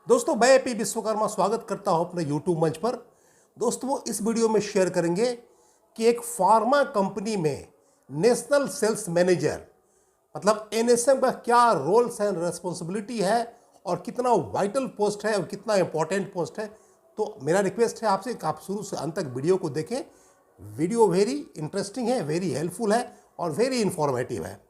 दोस्तों मैं एपी विश्वकर्मा स्वागत करता हूं अपने यूट्यूब मंच पर। दोस्तों इस वीडियो में शेयर करेंगे कि एक फार्मा कंपनी में नेशनल सेल्स मैनेजर मतलब एनएसएम का क्या रोल्स एंड रेस्पॉन्सिबिलिटी है और कितना वाइटल पोस्ट है और कितना इंपॉर्टेंट पोस्ट है। तो मेरा रिक्वेस्ट है आपसे कि आप शुरू से अंत तक वीडियो को देखें। वीडियो वेरी इंटरेस्टिंग है, वेरी हेल्पफुल है और वेरी इंफॉर्मेटिव है।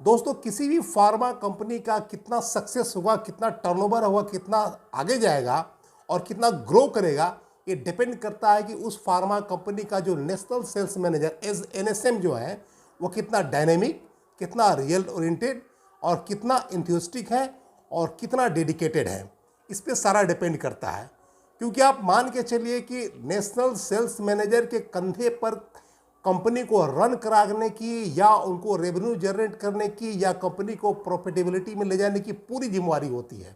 दोस्तों किसी भी फार्मा कंपनी का कितना सक्सेस होगा, कितना टर्नओवर होगा, कितना आगे जाएगा और कितना ग्रो करेगा, ये डिपेंड करता है कि उस फार्मा कंपनी का जो नेशनल सेल्स मैनेजर एनएसएम जो है वो कितना डायनेमिक, कितना रियल ओरिएंटेड और कितना इंथ्यूस्टिक है और कितना डेडिकेटेड है। इस पर सारा डिपेंड करता है, क्योंकि आप मान के चलिए कि नेशनल सेल्स मैनेजर के कंधे पर कंपनी को रन कराने की या उनको रेवेन्यू जनरेट करने की या कंपनी को प्रॉफिटेबिलिटी में ले जाने की पूरी जिम्मेवारी होती है।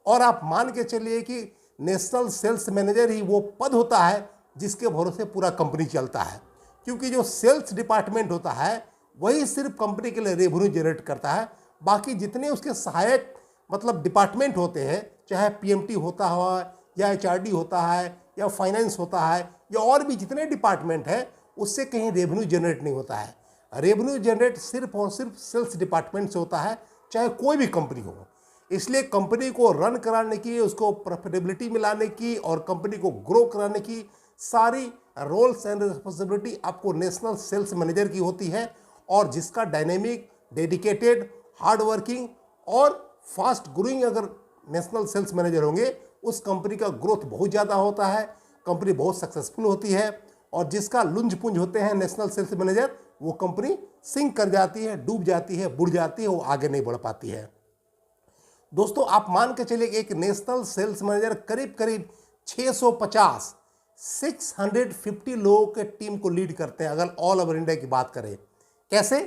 और आप मान के चलिए कि नेशनल सेल्स मैनेजर ही वो पद होता है जिसके भरोसे पूरा कंपनी चलता है, क्योंकि जो सेल्स डिपार्टमेंट होता है वही सिर्फ कंपनी के लिए रेवेन्यू जनरेट करता है। बाकी जितने उसके सहायक मतलब डिपार्टमेंट होते हैं, चाहे पीएमटी होता है या एचआरडी होता है या फाइनेंस होता है या और भी जितने डिपार्टमेंट हैं, उससे कहीं रेवेन्यू जनरेट नहीं होता है। रेवेन्यू जनरेट सिर्फ और सिर्फ सेल्स डिपार्टमेंट से होता है, चाहे कोई भी कंपनी हो। इसलिए कंपनी को रन कराने की, उसको प्रॉफिटेबिलिटी में लाने की और कंपनी को ग्रो कराने की सारी रोल्स एंड रिस्पॉन्सिबिलिटी आपको नेशनल सेल्स मैनेजर की होती है। और जिसका डायनेमिक, डेडिकेटेड, हार्ड वर्किंग और फास्ट ग्रोइंग अगर नेशनल सेल्स मैनेजर होंगे, उस कंपनी का ग्रोथ बहुत ज़्यादा होता है, कंपनी बहुत सक्सेसफुल होती है। और जिसका लुंज पुंज होते हैं नेशनल सेल्स मैनेजर, वो कंपनी सिंक कर जाती है, डूब जाती है, बुड़ जाती है, वो आगे नहीं बढ़ पाती है। दोस्तों आप मान के चलिए कि एक नेशनल सेल्स मैनेजर करीब करीब 650 लोगों के टीम को लीड करते हैं, अगर ऑल ओवर इंडिया की बात करें। कैसे?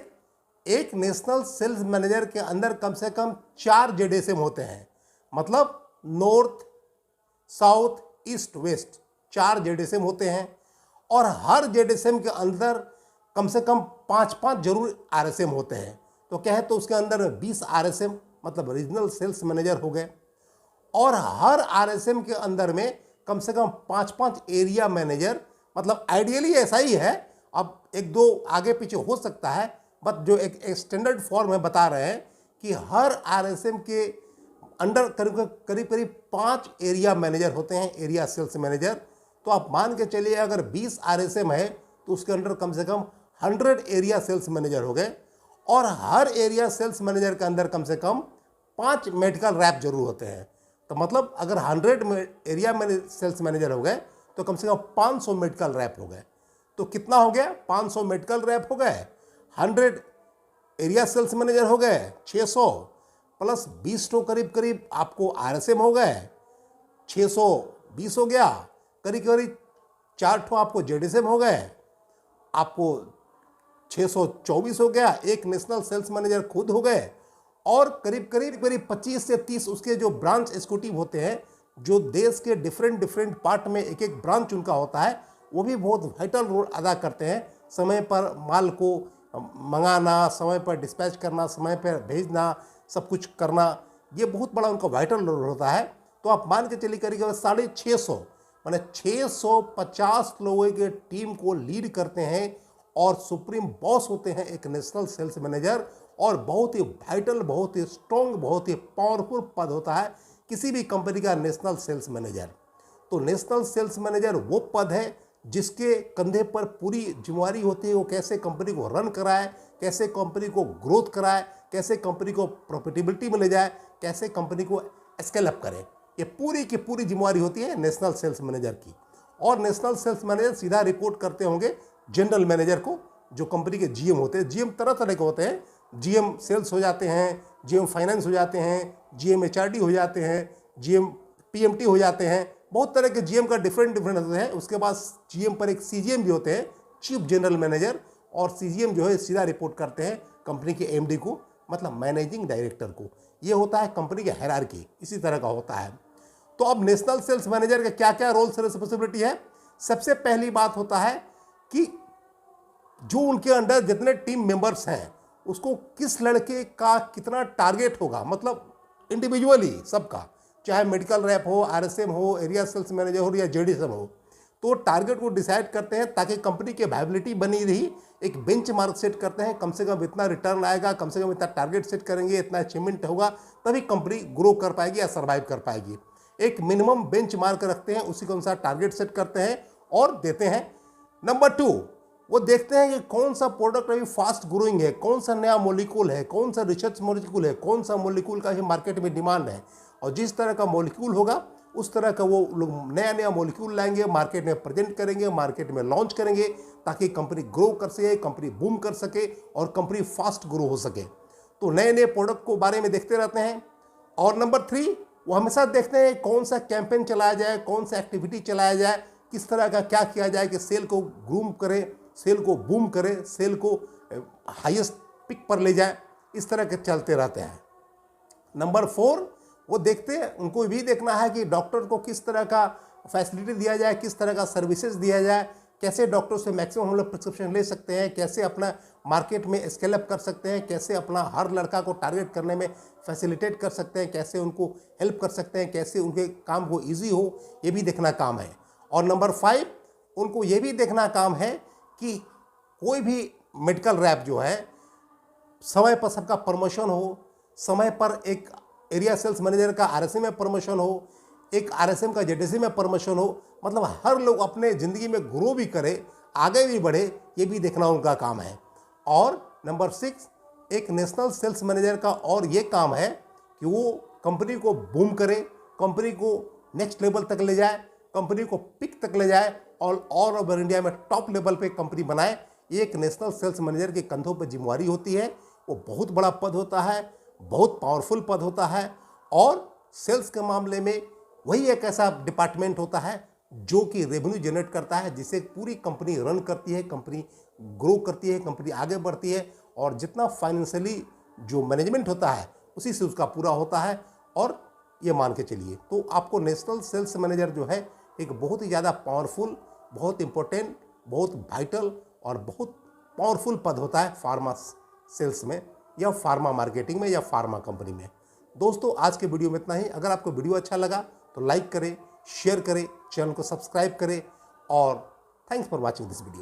एक नेशनल सेल्स मैनेजर के अंदर कम से कम 4 जेडीएसएम होते हैं, मतलब नॉर्थ, साउथ, ईस्ट, वेस्ट 4 जेडीएसएम होते हैं। और हर जेडीएसएम के अंदर कम से कम 5-5 जरूर आरएसएम होते हैं। तो क्या है, तो उसके अंदर 20 आरएसएम मतलब रीजनल सेल्स मैनेजर हो गए। और हर आरएसएम के अंदर में कम से कम 5-5 एरिया मैनेजर, मतलब आइडियली ऐसा ही है, अब 1-2 आगे पीछे हो सकता है, बट जो एक स्टैंडर्ड फॉर्म में बता रहे हैं कि हर आरएसएम के अंडर करीब 5 एरिया मैनेजर होते हैं, एरिया सेल्स मैनेजर। तो आप मान के चलिए अगर 20 आरएसएम है तो उसके अंदर कम से कम 100 एरिया सेल्स मैनेजर हो गए। और हर एरिया सेल्स मैनेजर के अंदर कम से कम 5 मेडिकल रैप जरूर होते हैं। तो मतलब अगर 100 एरिया सेल्स मैनेजर हो गए तो कम से कम 500 मेडिकल रैप हो गए। तो कितना हो गया? 500 मेडिकल रैप हो गए, 100 एरिया सेल्स मैनेजर हो गए, 600 प्लस 20 तो करीब आपको आरएसएम हो गए, 620 हो गया, करीब 4 आपको जेडीएसएम हो गए, आपको 624 हो गया, एक नेशनल सेल्स मैनेजर खुद हो गए। और करीब 25 से 30 उसके जो ब्रांच एग्जीक्यूटिव होते हैं, जो देश के डिफरेंट पार्ट में एक एक ब्रांच उनका होता है, वो भी बहुत वाइटल रोल अदा करते हैं। समय पर माल को मंगाना, समय पर डिस्पैच करना, समय पर भेजना, सब कुछ करना, ये बहुत बड़ा उनका वाइटल रोल होता है। तो आप मान के चलिए करीब 650 माने 650 लोगों के टीम को लीड करते हैं और सुप्रीम बॉस होते हैं एक नेशनल सेल्स मैनेजर। और बहुत ही वाइटल, बहुत ही स्ट्रॉन्ग, बहुत ही पावरफुल पद होता है किसी भी कंपनी का नेशनल सेल्स मैनेजर। तो नेशनल सेल्स मैनेजर वो पद है जिसके कंधे पर पूरी जिम्मेवारी होती है, वो कैसे कंपनी को रन कराए, कैसे कंपनी को ग्रोथ कराए, कैसे कंपनी को प्रॉफिटेबिलिटी में ले जाए, कैसे कंपनी को स्केल अप करे। ये पूरी की पूरी जिम्मेवारी होती है नेशनल सेल्स मैनेजर की। और नेशनल सेल्स मैनेजर सीधा रिपोर्ट करते होंगे जनरल मैनेजर को, जो कंपनी के जीएम होते हैं। जीएम तरह तरह के होते हैं, जीएम सेल्स हो जाते हैं, जीएम फाइनेंस हो जाते हैं, जीएम एचआरडी हो जाते हैं, जीएम पीएमटी हो जाते हैं, बहुत तरह के जीएम का डिफरेंट होते हैं। उसके बाद जीएम पर एक सीजीएम भी होते हैं, चीफ जनरल मैनेजर। और सीजीएम जो है सीधा रिपोर्ट करते हैं कंपनी के एमडी को, मतलब मैनेजिंग डायरेक्टर को। ये होता है कंपनी के हायरार्की, इसी तरह का होता है। तो अब नेशनल सेल्स मैनेजर का क्या क्या रोल्स और रिस्पॉन्सिबिलिटी है? सबसे पहली बात होता है कि जो उनके अंडर जितने टीम मेंबर्स हैं उसको किस लड़के का कितना टारगेट होगा, मतलब इंडिविजुअली सबका चाहे मेडिकल रैप हो, आरएसएम हो, एरिया सेल्स मैनेजर हो या जेडीएसएम हो, तो टारगेट को डिसाइड करते हैं ताकि कंपनी की वायबिलिटी बनी रही। एक बेंचमार्क सेट करते हैं, कम से कम इतना रिटर्न आएगा, कम से कम इतना टारगेट सेट करेंगे, इतना अचीवमेंट होगा, तभी कंपनी ग्रो कर पाएगी या सर्वाइव कर पाएगी। एक मिनिमम बेंचमार्क रखते हैं, उसी के अनुसार टारगेट सेट करते हैं और देते हैं। नंबर 2, वो देखते हैं कि कौन सा प्रोडक्ट अभी फास्ट ग्रोइंग है, कौन सा नया मोलिक्यूल है, कौन सा रिसर्च मोलिक्यूल है, कौन सा मोलिक्यूल का ही मार्केट में डिमांड है, और जिस तरह का मोलिक्यूल होगा उस तरह का वो लोग नया नया मोलिक्यूल लाएंगे, मार्केट में प्रेजेंट करेंगे, मार्केट में लॉन्च करेंगे, ताकि कंपनी ग्रो कर सके, कंपनी बूम कर सके और कंपनी फास्ट ग्रो हो सके। तो नए नए प्रोडक्ट को बारे में देखते रहते हैं। और नंबर 3, वो हमेशा देखते हैं कौन सा कैंपेन चलाया जाए, कौन सा एक्टिविटी चलाया जाए, किस तरह का क्या किया जाए कि सेल को ग्रूम करे, सेल को बूम करे, सेल को हाईएस्ट पिक पर ले जाए। इस तरह के चलते रहते हैं। नंबर 4, वो देखते हैं, उनको भी देखना है कि डॉक्टर को किस तरह का फैसिलिटी दिया जाए, किस तरह का सर्विसेज दिया जाए, कैसे डॉक्टर से मैक्सिमम हम लोग प्रिस्क्रिप्शन ले सकते हैं, कैसे अपना मार्केट में स्केल अप कर सकते हैं, कैसे अपना हर लड़का को टारगेट करने में फैसिलिटेट कर सकते हैं, कैसे उनको हेल्प कर सकते हैं, कैसे उनके काम को ईजी हो, ये भी देखना काम है। और नंबर 5, उनको ये भी देखना काम है कि कोई भी मेडिकल रैप जो है समय पर सबका प्रमोशन हो, समय पर एक एरिया सेल्स मैनेजर का आरएसएम में प्रमोशन हो, एक आरएसएम का जेडीसी में प्रमोशन हो, मतलब हर लोग अपने ज़िंदगी में ग्रो भी करे, आगे भी बढ़े, ये भी देखना उनका काम है। और नंबर 6, एक नेशनल सेल्स मैनेजर का और ये काम है कि वो कंपनी को बूम करे, कंपनी को नेक्स्ट लेवल तक ले जाए, कंपनी को पिक तक ले जाए और ऑल ओवर इंडिया में टॉप लेवल पे कंपनी बनाए। ये एक नेशनल सेल्स मैनेजर के कंधों पर जिम्मेवारी होती है। वो बहुत बड़ा पद होता है, बहुत पावरफुल पद होता है, और सेल्स के मामले में वही एक ऐसा डिपार्टमेंट होता है जो कि रेवेन्यू जनरेट करता है, जिससे पूरी कंपनी रन करती है, कंपनी ग्रो करती है, कंपनी आगे बढ़ती है, और जितना फाइनेंशियली जो मैनेजमेंट होता है उसी से उसका पूरा होता है। और ये मान के चलिए तो आपको नेशनल सेल्स मैनेजर जो है एक बहुत ही ज़्यादा पावरफुल, बहुत इंपॉर्टेंट, बहुत वाइटल और बहुत पावरफुल पद होता है फार्मा सेल्स में या फार्मा मार्केटिंग में या फार्मा कंपनी में। दोस्तों, आज के वीडियो में इतना ही। अगर आपको वीडियो अच्छा लगा तो लाइक करें, शेयर करें, चैनल को सब्सक्राइब करें, और thanks for watching this video.